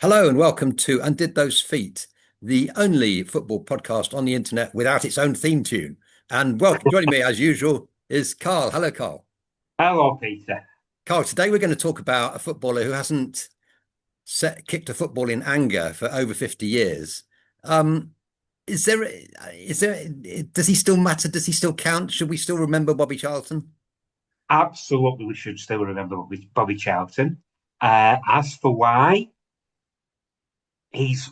Hello and welcome to Undid Those Feet, the only football podcast on the internet without its own theme tune. And welcome, joining me as usual is Karl. Hello, Karl. Hello, Peter. Karl, today we're going to talk about a footballer who hasn't kicked a football in anger for over 50 years. Um, is there, does he still matter? Does he still count? Should we still remember Bobby Charlton? Absolutely, we should still remember Bobby Charlton. As for why, he's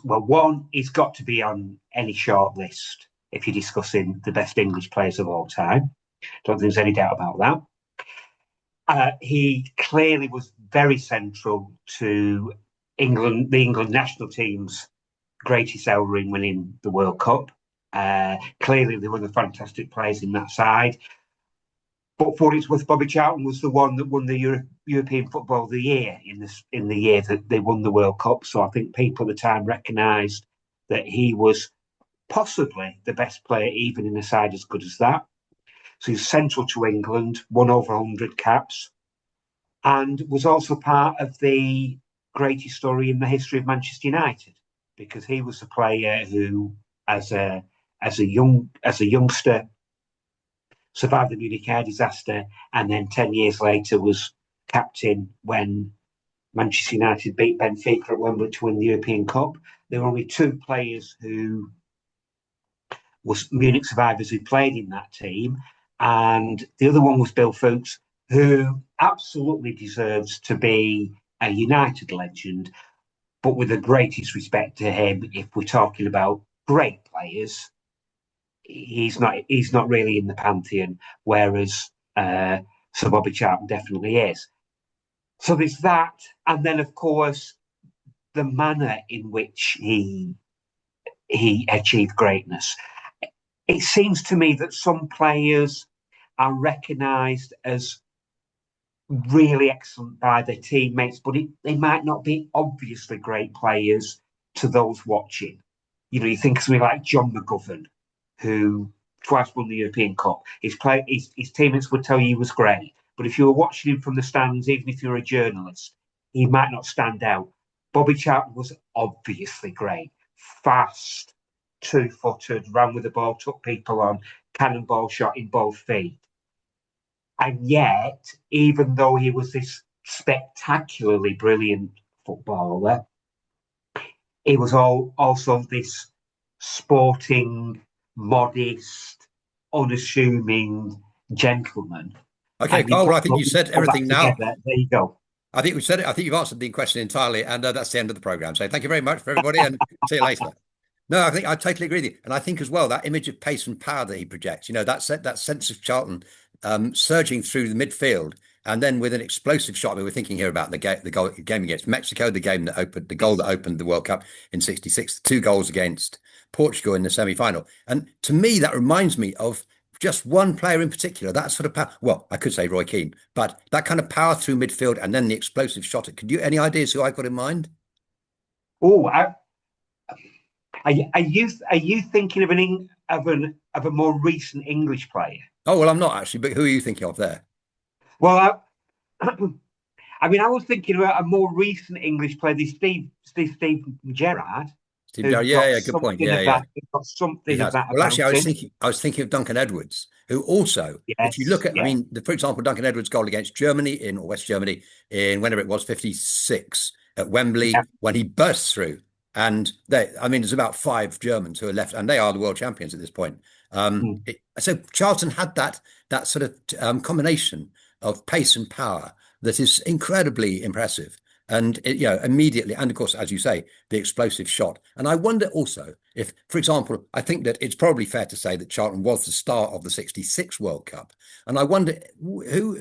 got to be on any short list if you're discussing the best English players of all time. Don't think there's any doubt about that. He clearly was very central to the England national team's greatest ever in winning the World Cup. Clearly, they were the fantastic players in that side. But for what it's worth, Bobby Charlton was the one that won the European Football of the Year in the year that they won the World Cup. So I think people at the time recognised that he was possibly the best player, even in a side as good as that. So he's central to England, won over 100 caps, and was also part of the greatest story in the history of Manchester United, because he was the player who, as a youngster, survived the Munich air disaster, and then 10 years later was captain when Manchester United beat Benfica at Wembley to win the European Cup. There were only two players who was Munich survivors who played in that team, and the other one was Bill Foulkes, who absolutely deserves to be a United legend, but with the greatest respect to him, if we're talking about great players, he's not really in the pantheon, whereas Sir Bobby Charlton definitely is. So there's that, and then of course the manner in which he achieved greatness. It seems to me that some players are recognised as really excellent by their teammates, but they might not be obviously great players to those watching. You know, you think of something like John McGovern, who twice won the European Cup. His teammates would tell you he was great, but if you were watching him from the stands, even if you're a journalist, he might not stand out. Bobby Charlton was obviously great, fast, two-footed, ran with the ball, took people on, cannonball shot in both feet. And yet, even though he was this spectacularly brilliant footballer, he was also this sporting, modest, unassuming gentleman. Okay, And you Karl, well, put, I think you said put that everything now. together, there you go. I think we said it. I think you've answered the question entirely, and that's the end of the program. So thank you very much for everybody, and see you later. No, I think I totally agree with you, and I think as well that image of pace and power that he projects. You know, that sense of Charlton surging through the midfield, and then with an explosive shot. I mean, we're thinking here about the game against Mexico, the goal that opened the World Cup in '66, two goals against Portugal in the semi-final. And to me, that reminds me of just one player in particular. That sort of power. Well, I could say Roy Keane, but that kind of power through midfield, and then the explosive shot. Could you any ideas who I've got in mind? Oh, are you thinking of of a more recent English player? Oh well, I'm not actually. But who are you thinking of there? Well, I mean, I was thinking about a more recent English player, this Steve Gerrard, Steve who's Jarrett, yeah, got yeah, good point. something Yeah, of yeah, that. He's got he something of has. that Well, about actually, him. I was thinking of Duncan Edwards, who also, if you Yes, look at, I yeah, mean, for example, Duncan Edwards' goal against Germany or West Germany in whenever it was 56 at Wembley yeah. when he burst through, and I mean, there's about five Germans who are left, and they are the world champions at this point. Mm. So Charlton had that sort of combination of pace and power that is incredibly impressive. And immediately, and of course, as you say, the explosive shot. And I wonder also if, for example, I think that it's probably fair to say that Charlton was the star of the '66 World Cup. And I wonder who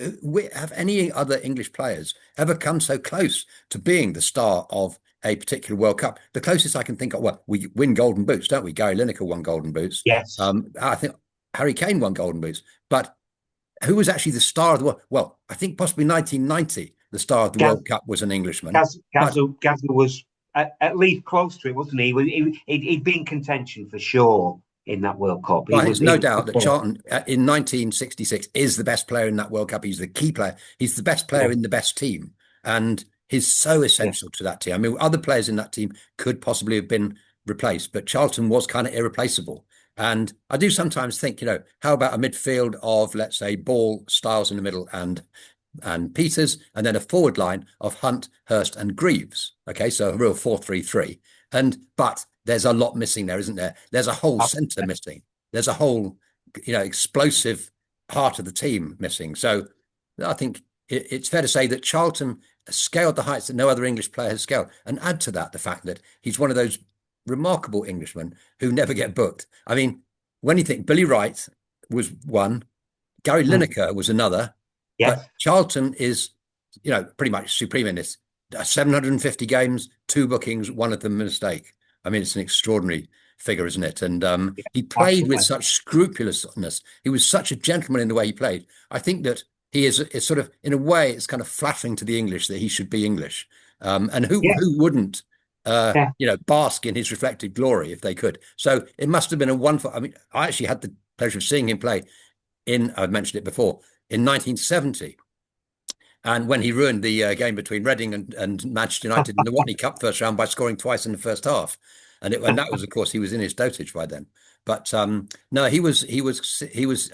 have any other English players ever come so close to being the star of a particular World Cup? The closest I can think of, well, we win Golden Boots, don't we? Gary Lineker won Golden Boots. Yes. I think Harry Kane won Golden Boots, but who was actually the star of the world? Well, I think possibly 1990, the star of the Gaz, World Cup was an Englishman. But Gazza was at least close to it, wasn't he? He'd be in contention for sure in that World Cup. I think there's He no was doubt that before. Charlton in 1966 is the best player in that World Cup. He's the key player. He's the best player Yeah. in the best team. And he's so essential to that team. I mean, other players in that team could possibly have been replaced, but Charlton was kind of irreplaceable. And I do sometimes think, how about a midfield of, let's say, Ball, Styles in the middle, and Peters, and then a forward line of Hunt, Hurst, and Greaves. Okay, so a real 4-3-3. But there's a lot missing there, isn't there? There's a whole centre missing. There's a whole, explosive part of the team missing. So I think it's fair to say that Charlton scaled the heights that no other English player has scaled. And add to that the fact that he's one of those remarkable Englishmen who never get booked. I mean, when you think Billy Wright was one, Gary Lineker was another, but Charlton is, pretty much supreme in this. 750 games, 2 bookings, one of them a mistake. I mean, it's an extraordinary figure, isn't it? And he played with such scrupulousness. He was such a gentleman in the way he played. I think that he is sort of, in a way, it's kind of flattering to the English that he should be English. And who wouldn't, bask in his reflected glory if they could? So it must have been a wonderful. I mean, I actually had the pleasure of seeing him play I've mentioned it before, in 1970. And when he ruined the game between Reading and Manchester United in the Watney Cup first round by scoring twice in the first half, and that was, of course, he was in his dotage by then. But no, he was.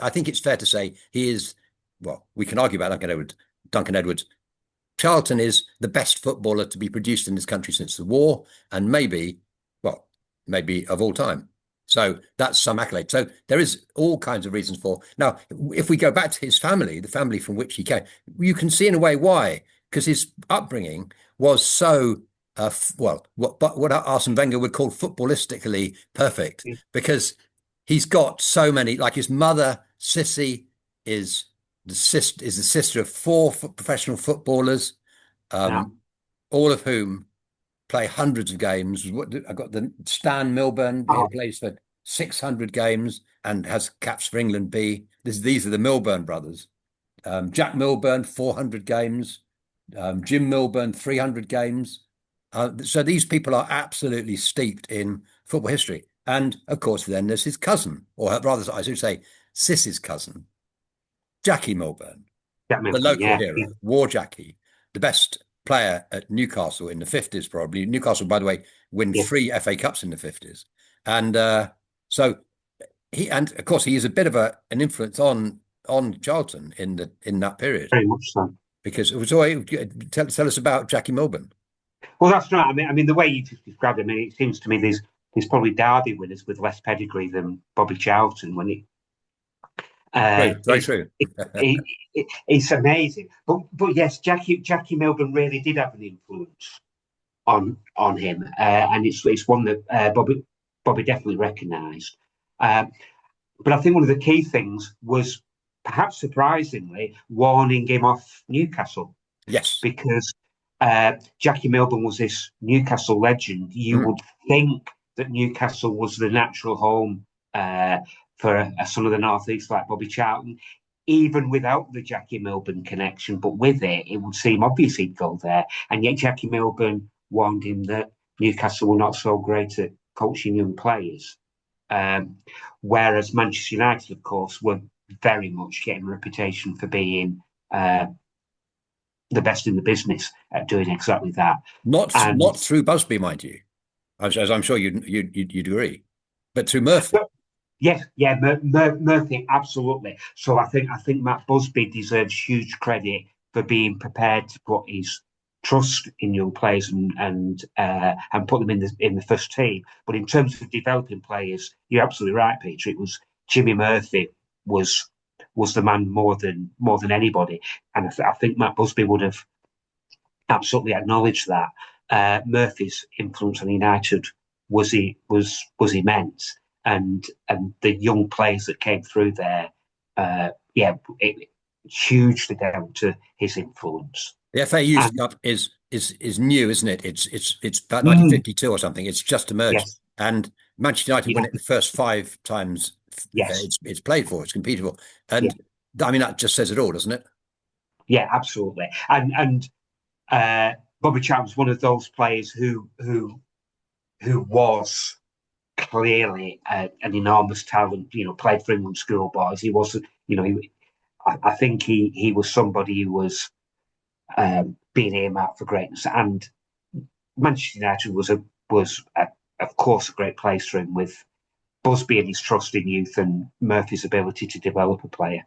I think it's fair to say he is. Well, we can argue about Duncan Edwards. Charlton is the best footballer to be produced in this country since the war, and maybe of all time. So that's some accolade. So there is all kinds of reasons for. Now, if we go back to his family, the family from which he came, you can see in a way why, because his upbringing was so, what Arsene Wenger would call footballistically perfect, because he's got so many, like his mother, Sissy, is the sister of 4 professional footballers, all of whom play hundreds of games. I got the Stan Milburn, who plays for 600 games and has caps for England B. These are the Milburn brothers. Jack Milburn, 400 games. Jim Milburn, 300 games. So these people are absolutely steeped in football history. And of course, then there's his cousin, or rather, I should say, Sis's cousin, Jackie Milburn, the local hero, War Jackie, the best player at Newcastle in the 50s, probably. Newcastle, by the way, win 3 FA Cups in the 50s. And so of course, he is a bit of an influence on Charlton in that period. Very much so. Because it was always, tell us about Jackie Milburn. Well, that's right. I mean, the way you described it, it seems to me there's probably Derby winners with less pedigree than Bobby Charlton when he. Very true. It's amazing, but yes, Jackie Milburn really did have an influence on him, and it's one that Bobby definitely recognised. But I think one of the key things was, perhaps surprisingly, warning him off Newcastle. Yes, because Jackie Milburn was this Newcastle legend. You would think that Newcastle was the natural home for a son of the North East like Bobby Charlton, even without the Jackie Milburn connection. But with it, it would seem obvious he'd go there. And yet Jackie Milburn warned him that Newcastle were not so great at coaching young players. Whereas Manchester United, of course, were very much getting a reputation for being the best in the business at doing exactly that. Not through Busby, mind you, as I'm sure you'd agree, but through Murphy. Yes, Murphy, absolutely. So I think Matt Busby deserves huge credit for being prepared to put his trust in young players and put them in the first team. But in terms of developing players, you're absolutely right, Peter. It was Jimmy Murphy was the man more than anybody, and I think Matt Busby would have absolutely acknowledged that. Murphy's influence on United was immense. And the young players that came through there, hugely down to his influence. The FA Youth Cup is new, isn't it? It's about 1952 or something. It's just emerged, yes. And Manchester United won it the first 5 times. Yes, it's played for. It's competed for, and I mean that just says it all, doesn't it? Yeah, absolutely. And Bobby Charlton was one of those players who was clearly an enormous talent. Played for England schoolboys. He wasn't. I think he was somebody who was being earmarked for greatness. And Manchester United was of course a great place for him, with Busby and his trust in youth and Murphy's ability to develop a player.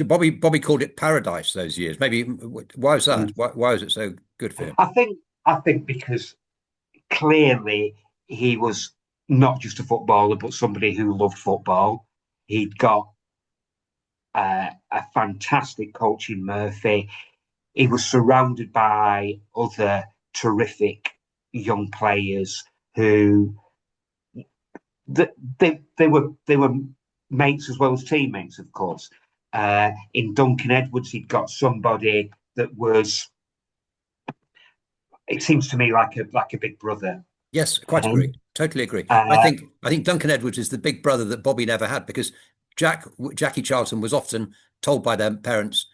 Bobby called it paradise those years. Maybe why was that? Why was it so good for him? I think because clearly he was not just a footballer, but somebody who loved football. He'd got a fantastic coach in Murphy. He was surrounded by other terrific young players who they were mates as well as teammates, of course. In Duncan Edwards, he'd got somebody that was, it seems to me, like a big brother. Yes, quite agree. Totally agree. I think Duncan Edwards is the big brother that Bobby never had, because Jackie Charlton was often told by their parents,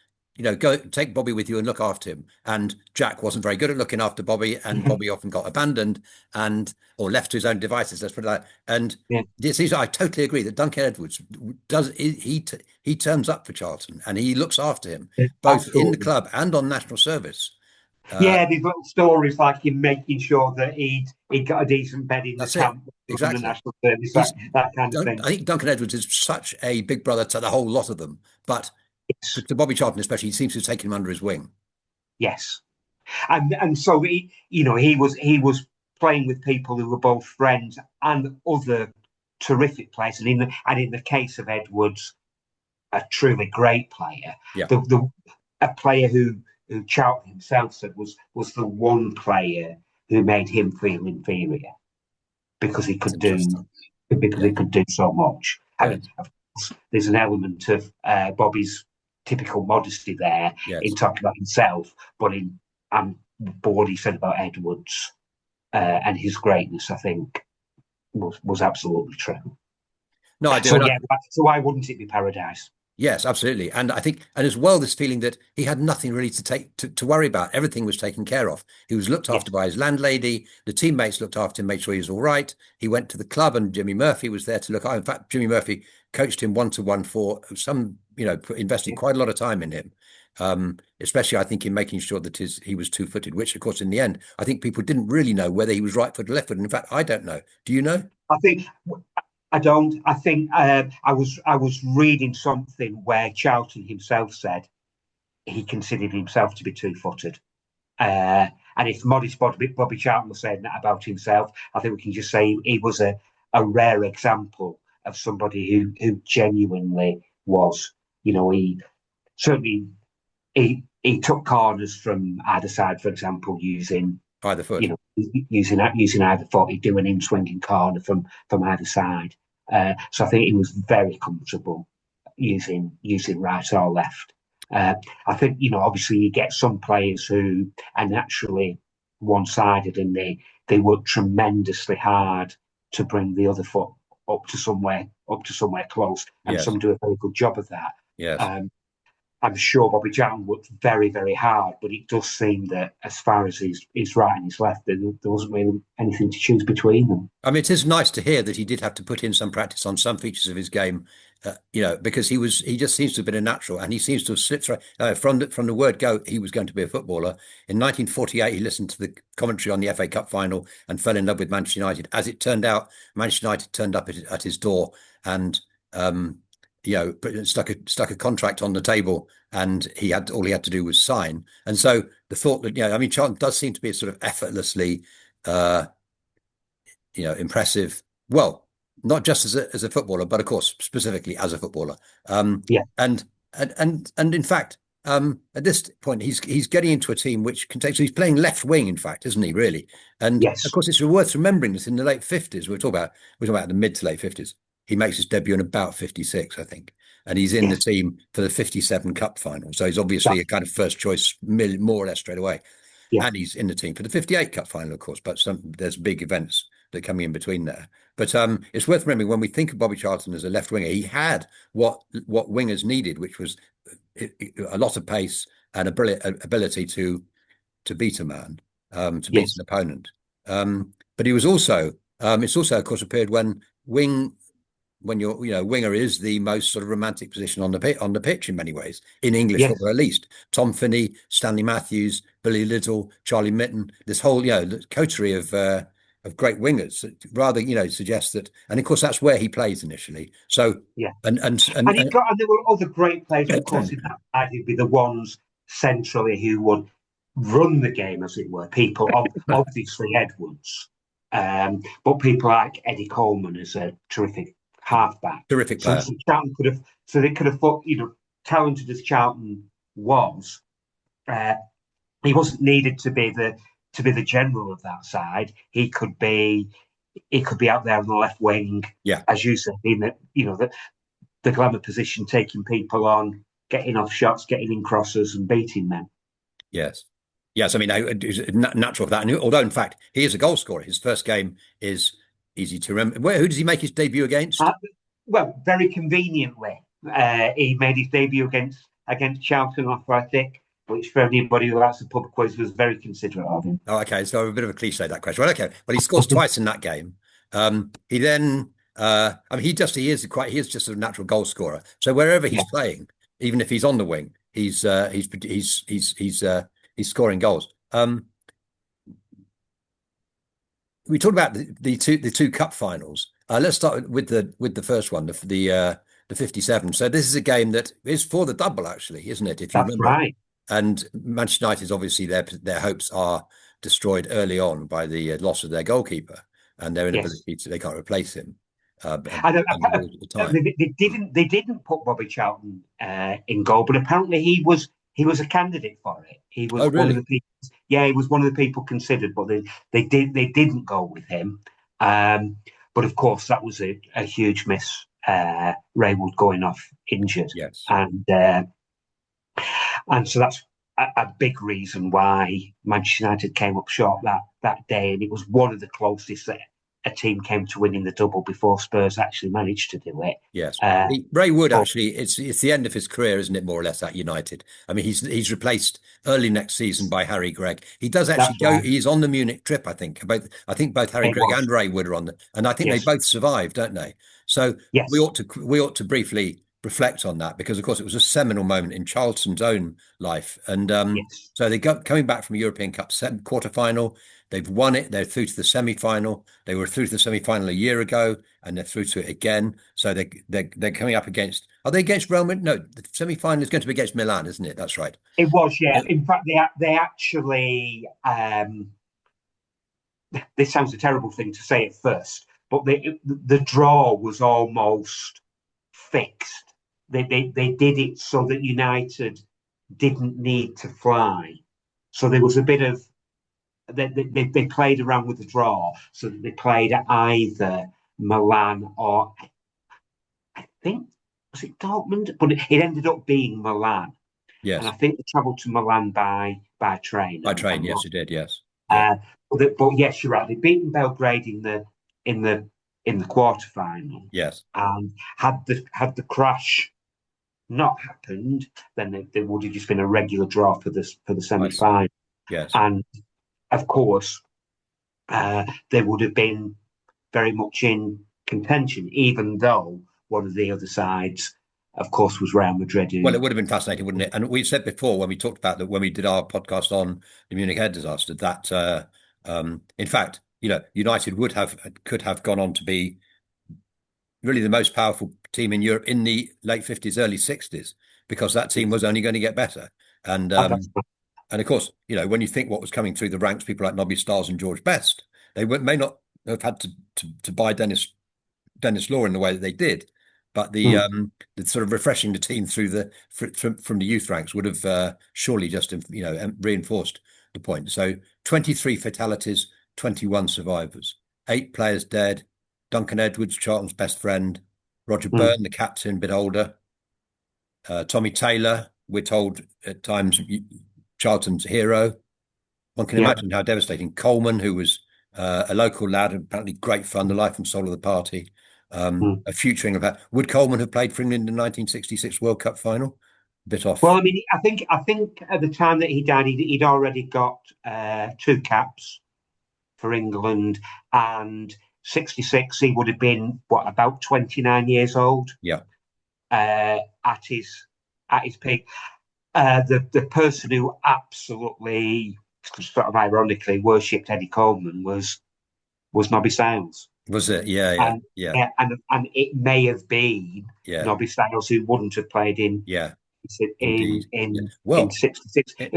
go take Bobby with you and look after him. And Jack wasn't very good at looking after Bobby, and Bobby often got abandoned or left to his own devices. Let's put it like that. And I totally agree that Duncan Edwards he turns up for Charlton and he looks after him both Absolutely. In the club and on national service. These little stories like him making sure that he'd got a decent bed in the camp, exactly. The national service, that kind of thing. I think Duncan Edwards is such a big brother to the whole lot of them, but to Bobby Charlton especially, he seems to have taken him under his wing. Yes, and so he was playing with people who were both friends and other terrific players, and in the case of Edwards, a truly great player. Yeah. A player who Charlton himself said was the one player who made him feel inferior because he could do so much. I mean, of course, there's an element of Bobby's typical modesty there in talking about himself, but what he said about Edwards and his greatness, I think, was absolutely true. No, I do. So why wouldn't it be paradise? Yes, absolutely. And I think, and as well, this feeling that he had nothing really to worry about. Everything was taken care of. He was looked after by his landlady. The teammates looked after him, made sure he was all right. He went to the club and Jimmy Murphy was there to look. In fact, Jimmy Murphy coached him 1-to-1 for some, invested quite a lot of time in him. Especially, I think, in making sure that he was two-footed, which, of course, in the end, I think people didn't really know whether he was right-footed or left-footed. In fact, I don't know. Do you know? I don't. I think I was reading something where Charlton himself said he considered himself to be two-footed. And if modest Bobby Charlton was saying that about himself, I think we can just say he was a rare example of somebody who genuinely was. He certainly he took corners from either side, for example, using either foot. Using either foot. He'd do an in-swinging corner from either side. So I think he was very comfortable using right or left. I think, obviously you get some players who are naturally one-sided and they work tremendously hard to bring the other foot up to somewhere close, and some do a very good job of that. Yes. I'm sure Bobby Charlton worked very, very hard, but it does seem that as far as his right and his left, there wasn't really anything to choose between them. I mean, it is nice to hear that he did have to put in some practice on some features of his game, because he just seems to have been a natural, and he seems to have slipped through. From the word go, he was going to be a footballer. In 1948, he listened to the commentary on the FA Cup final and fell in love with Manchester United. As it turned out, Manchester United turned up at his door and stuck a contract on the table, and all he had to do was sign. And so the thought that Charlton does seem to be a sort of effortlessly, impressive. Well, not just as a footballer, but of course specifically as a footballer. And in fact, at this point, he's getting into a team which can take. So he's playing left wing, in fact, isn't he? Really? And of course, it's worth remembering that in the late 50s, we're talking about the mid to late 50s. He makes his debut in about 56, I think. And he's in the team for the 57 Cup final. So he's obviously a kind of first choice, more or less straight away. Yeah. And he's in the team for the 58 Cup final, of course. But there's big events that come in between there. But it's worth remembering, when we think of Bobby Charlton as a left winger, he had what wingers needed, which was a lot of pace and ability to beat a man, to beat an opponent. But he was also, it's also, of course, a period when when you're, winger is the most sort of romantic position on the pitch in many ways, in English Yes, football at least. Tom Finney, Stanley Matthews, Billy Little, Charlie Mitten, this whole, coterie of great wingers rather, suggests that, and of course that's where he plays initially. So, yeah. and and And and, there were other great players, of course, and in that side who'd be the ones centrally who would run the game, as it were. People, obviously Edwards, but people like Eddie Coleman is a terrific halfback. terrific So, player. so Charlton they could have thought, talented as Charlton was, uh, he wasn't needed to be the general of that side. He could be out there on the left wing, Yeah. as you said, in the glamour position, taking people on, getting off shots, getting in crosses, and beating men. Yes. Yes. I mean, it's natural for that. And although, in fact, he is a goal scorer. His first game is easy to remember. Who does he make his debut against? Well, very conveniently, he made his debut against Charlton Athletic, which for anybody who likes the pub quiz was very considerate of him. Oh, okay. So a bit of a cliche, that question. Well, okay. Well, he scores twice in that game. He then, I mean, he is just a natural goal scorer. So wherever he's playing, even if he's on the wing, he's scoring goals. We talked about the two cup finals. Let's start with the first one, the 57. So this is a game that is for the double, actually, isn't it? If you That's remember. right. And Manchester United's obviously their hopes are destroyed early on by the loss of their goalkeeper and their inability they can't replace him. They didn't put Bobby Charlton in goal, but apparently he was a candidate for it. He was one of the people. Yeah, he was one of the people considered, but they didn't go with him. But of course, that was a huge miss. Ray Wood going off injured, yes, and so that's a big reason why Manchester United came up short that day, and it was one of the closest that a team came to winning the double before Spurs actually managed to do it. Yes, Ray Wood actually, it's the end of his career, isn't it? More or less at United. I mean, he's replaced early next season by Harry Gregg. He does actually go. Right. He's on the Munich trip, I think. I think both Harry Gregg and Ray Wood are on and I think they both survived, don't they? So we ought to briefly reflect on that because, of course, it was a seminal moment in Charlton's own life, and so they got coming back from a European Cup quarter-final. They've won it. They're through to the semi-final. They were through to the semi-final a year ago, and they're through to it again. So they're coming up against. Are they against Real Madrid? No, the semi-final is going to be against Milan, isn't it? That's right. It was, yeah. In fact, they actually. This sounds a terrible thing to say at first, but the draw was almost fixed. They did it so that United didn't need to fly. So there was a bit of. They played around with the draw, so that they played at either Milan or I think was it Dortmund, but it ended up being Milan. Yes, and I think they travelled to Milan by train. By train, yes, you did. Yes, but yes, you're right. They beaten Belgrade in the quarterfinal. Yes, and had the crash not happened, then there would have just been a regular draw for the semi-final. Yes, and of course, they would have been very much in contention, even though one of the other sides, of course, was Real Madrid. Well, it would have been fascinating, wouldn't it? And we said before when we talked about that, when we did our podcast on the Munich air disaster, that in fact, United could have gone on to be really the most powerful team in Europe in the late 50s, early 60s, because that team was only going to get better. And of course, when you think what was coming through the ranks, people like Nobby Stiles and George Best, they may not have had to buy Dennis Law in the way that they did, but the sort of refreshing the team through from the youth ranks would have surely just reinforced the point. So 23 fatalities, 21 survivors, 8 players dead. Duncan Edwards, Charlton's best friend, Roger Byrne, the captain, a bit older, Tommy Taylor, we're told at times Charlton's hero. One can imagine how devastating. Coleman, who was a local lad, apparently great fun, the life and soul of the party. A future England. Would Coleman have played for England in the 1966 World Cup final? A bit off. Well, I mean, I think at the time that he died, he'd already got 2 caps for England, and '66, he would have been what, about 29 years old Yeah. at his peak. The person who absolutely, sort of ironically, worshipped Eddie Coleman was Nobby Stiles. Was it? Yeah, yeah, And yeah, yeah, and it may have been yeah, Nobby Stiles who wouldn't have played yeah. in Indeed. Yeah. in in Well, '66. it,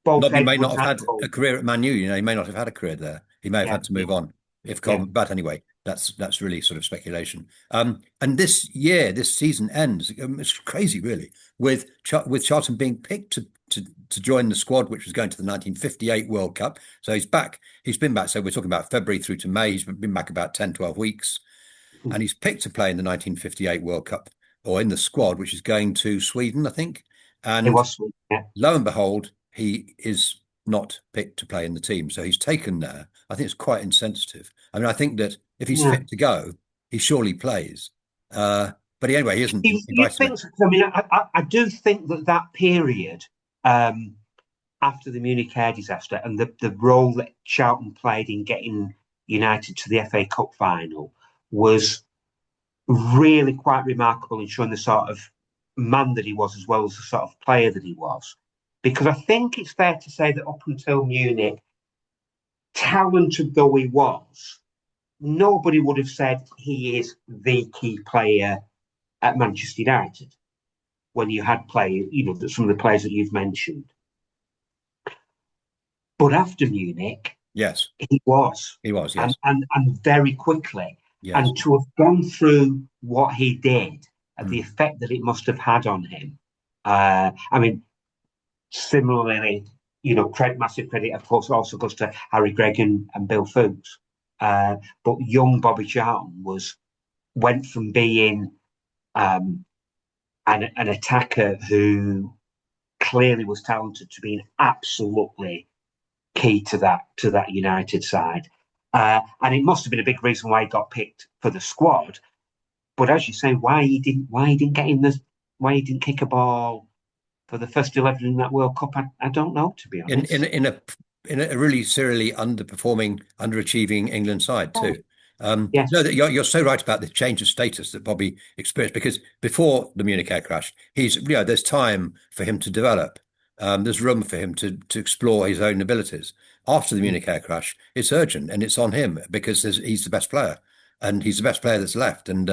Both Nobby may not Edwards have and had a Coleman. career at Man U. You know, he may not have had a career there. He may have Yeah, had to move on if yeah, Coleman. But anyway, that's really sort of speculation. And this year, this season ends. It's crazy, really, with Charlton being picked to join the squad, which was going to the 1958 World Cup. So he's back. He's been back. So we're talking about February through to May. He's been back about 10, 12 weeks, and he's picked to play in the 1958 World Cup or in the squad, which is going to Sweden, I think. it And was. Yeah, lo and behold, he is not picked to play in the team. So he's taken there. I think it's quite insensitive. I mean, I think that if he's yeah. fit to go, he surely plays. But anyway, he isn't You invited. think? I mean, I do think that period um, after the Munich air disaster and the role that Charlton played in getting United to the FA Cup final was really quite remarkable in showing the sort of man that he was as well as the sort of player that he was. Because I think it's fair to say that up until Munich, talented though he was, nobody would have said he is the key player at Manchester United when you had players, some of the players that you've mentioned. But after Munich, Yes, he was, he was. and Yes, very quickly, yes. and to have gone through what he did and the Mm. effect that it must have had on him. I mean, similarly, massive credit, of course, also goes to Harry Gregg and Bill Fookes. But young Bobby Charlton went from being an attacker who clearly was talented to being absolutely key to that United side. And it must have been a big reason why he got picked for the squad. But as you say, why he didn't get in why he didn't kick a ball for the first 11 in that World Cup, I don't know, to be In honest. in in a really serially underperforming, underachieving England side Oh, too. yes. No, you're so right about the change of status that Bobby experienced because before the Munich air crash, there's time for him to develop. There's room for him to explore his own abilities. After the Munich air crash, it's urgent and it's on him because he's the best player and he's the best player that's left. And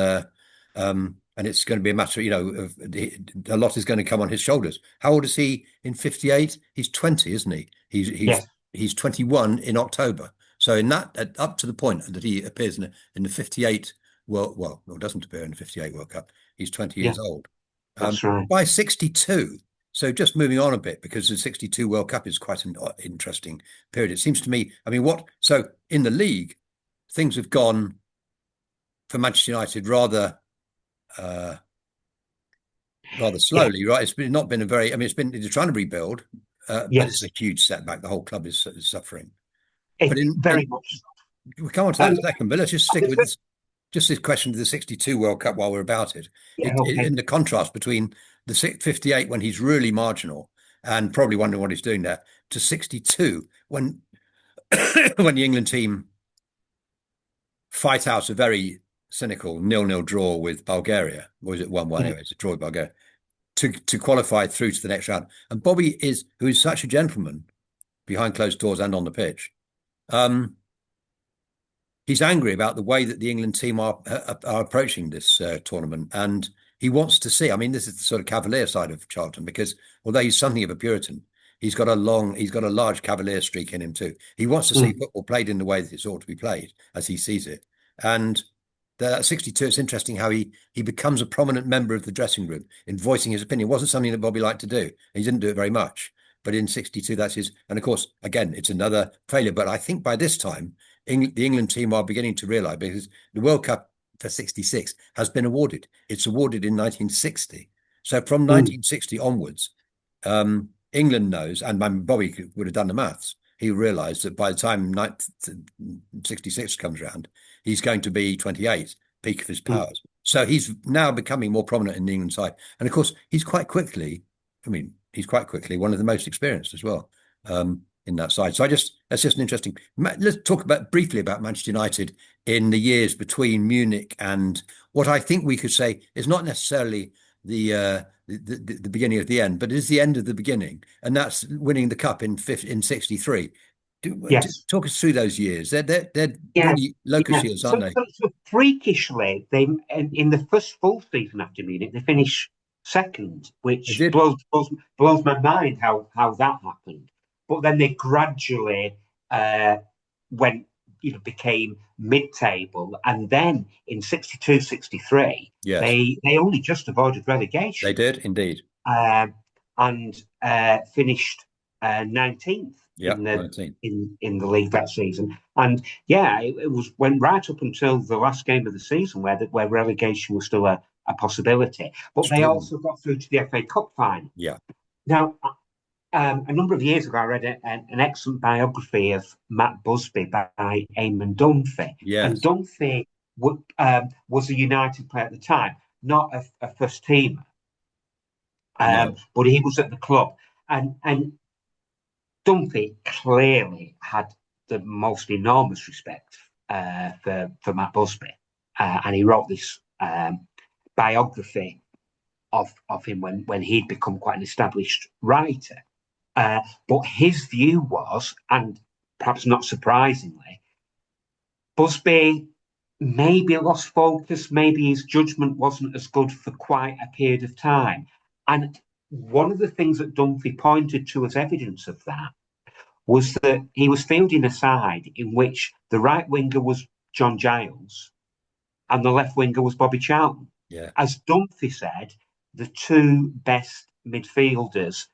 it's going to be a matter, a lot is going to come on his shoulders. How old is he in 58? He's 20, isn't he? Yes. He's 21 in October. So in that, up to the point that he appears in the 58 doesn't appear in the 58 World Cup. He's 20 Yeah, years old. that's right. By 62. So just moving on a bit because the 62 World Cup is quite an interesting period. It seems to me, I mean, so in the league, things have gone for Manchester United uh, rather Yeah. slowly, right? Not been a very, I mean, it's trying to rebuild, but it's Yes. a huge setback. The whole club is suffering. But Very much. we'll come on to that in And a second, but let's just stick with this, just this question of the 62 World Cup while we're about it. yeah, okay. In the contrast between the 58 when he's really marginal and probably wondering what he's doing there to 62 when when the England team fight out a very cynical 0-0 draw with Bulgaria, or is it 1-1 Yeah. anyway? It's a draw with Bulgaria to qualify through to the next round. And Bobby who is such a gentleman behind closed doors and on the pitch. He's angry about the way that the England team are approaching this tournament, and he wants to see. I mean, this is the sort of cavalier side of Charlton because although he's something of a Puritan, he's got a large cavalier streak in him too. He wants to see Mm. football played in the way that it's ought to be played as he sees it. And at 62, it's interesting how he becomes a prominent member of the dressing room in voicing his opinion. It wasn't something that Bobby liked to do. He didn't do it very much. But in 62, that's his. And of course, again, it's another failure. But I think by this time, the England team are beginning to realise because the World Cup for 66 has been awarded. It's awarded in 1960. So from Mm. 1960 onwards, England knows, and Bobby would have done the maths. He realised that by the time 66 comes around, he's going to be 28, peak of his Mm. powers. So he's now becoming more prominent in the England side. And of course, he's quite quickly one of the most experienced as well. in that side. So that's just an interesting. Let's talk briefly about Manchester United in the years between Munich and what I think we could say is not necessarily the beginning of the end, but it is the end of the beginning, and that's winning the cup in 63. Yes. Talk us through those years. They're Yeah. really locust years, aren't they? So freakishly, they in the first full season after Munich, they finish second, They which did. blows my mind how that happened. But then they gradually went, became mid-table, and then in 62, 63, Yes, they only just avoided relegation. they did indeed. And finished 19th Yeah, in the 19. in the league that season. And yeah, it went right up until the last game of the season where relegation was still a possibility. But they also got through to the FA Cup final. Yeah. Now, a number of years ago, I read an excellent biography of Matt Busby by Eamon Dunphy. Yes. And Dunphy was a United player at the time, not a first teamer. No. But he was at the club. And Dunphy clearly had the most enormous respect for Matt Busby. And he wrote this biography of him when he'd become quite an established writer. But his view was, and perhaps not surprisingly, Busby maybe lost focus, maybe his judgment wasn't as good for quite a period of time. And one of the things that Dunphy pointed to as evidence of that was that he was fielding a side in which the right winger was John Giles and the left winger was Bobby Charlton. Yeah. As Dunphy said, the two best midfielders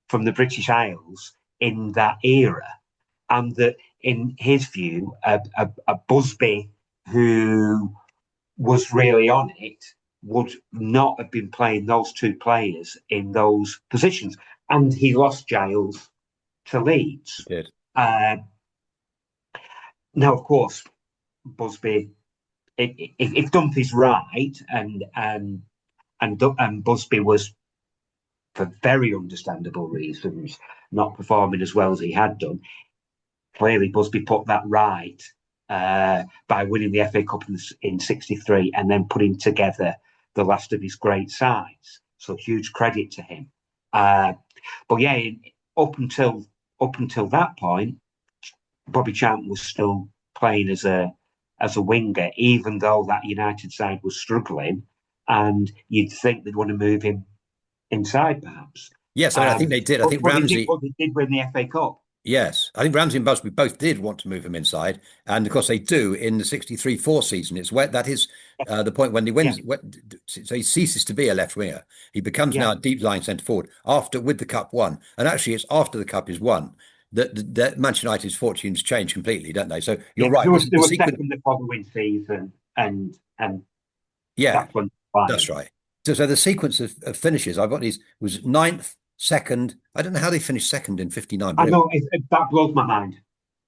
from the British Isles in that era, and that in his view, a Busby who was really on it would not have been playing those two players in those positions. And he lost Giles to Leeds. He did. Now, of course, Busby, if Dunphy's right, and Busby was, for very understandable reasons, not performing as well as he had done, clearly Busby put that right by winning the FA Cup in 63 and then putting together the last of his great sides. So huge credit to him. But yeah, up until that point, Bobby Charlton was still playing as a winger, even though that United side was struggling, and you'd think they'd want to move him inside, perhaps. Yes, I think they did. I think Ramsey. They did win the FA Cup. Yes, I think Ramsey and Busby both did want to move him inside, and of course they do in the 63-4 season. It's where that is the point when he wins. Yeah. So he ceases to be a left winger. He becomes now a deep lying centre forward with the cup won, and actually it's after the cup is won that Manchester United's fortunes change completely, don't they? So you're right. There was second the following season, and yeah, that's right. So the sequence of finishes I've got these was 9th, 2nd. I don't know how they finished second in 59. I know that blows my mind.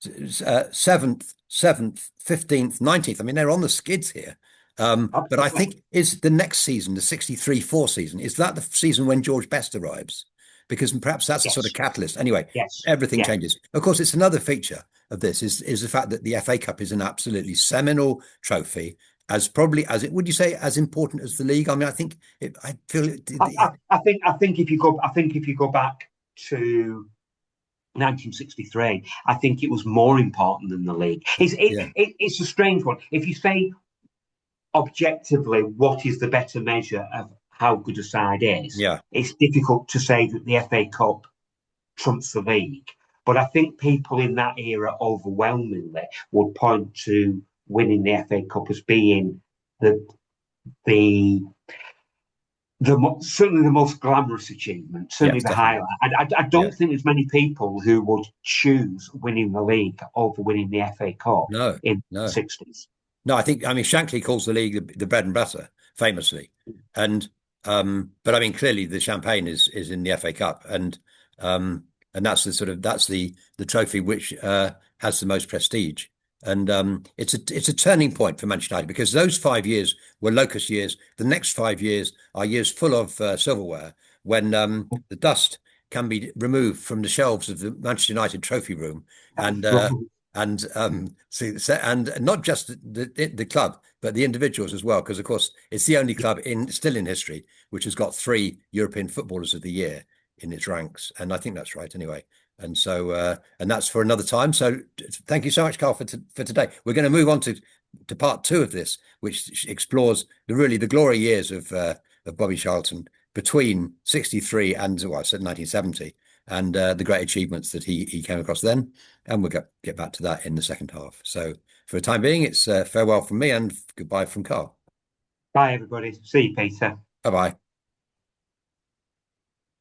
7th, 15th, 19th. I mean, they're on the skids here. But I think is the next season, the 63-4 season, is that the season when George Best arrives? Because perhaps that's a sort of catalyst. Anyway, everything changes. Of course, it's another feature of this is the fact that the FA Cup is an absolutely seminal trophy, as would you say as important as the league? I mean, I think I think if you go back to 1963, I think it was more important than the league. It's a strange one. If you say objectively, what is the better measure of how good a side is? Yeah, it's difficult to say that the FA Cup trumps the league. But I think people in that era overwhelmingly would point to winning the FA Cup as being certainly the most glamorous achievement, certainly the highlight. I don't think there's many people who would choose winning the league over winning the FA Cup in the 60s. No, I mean, Shankly calls the league the bread and butter, famously. And but I mean, clearly the champagne is in the FA Cup, and that's the trophy which has the most prestige. And it's a turning point for Manchester United, because those 5 years were locust years. The next 5 years are years full of silverware, when the dust can be removed from the shelves of the Manchester United trophy room, and and not just the club, but the individuals as well, because of course it's the only club still in history which has got 3 European Footballers of the Year in its ranks, and I think that's right anyway. And so, and that's for another time. So, thank you so much, Karl, for today. We're going to move on to part 2 of this, which explores the glory years of Bobby Charlton between 63 and, well, I said 1970, and the great achievements that he came across then. And we'll get back to that in the second half. So, for the time being, it's farewell from me and goodbye from Karl. Bye, everybody. See you, Peter. Bye bye.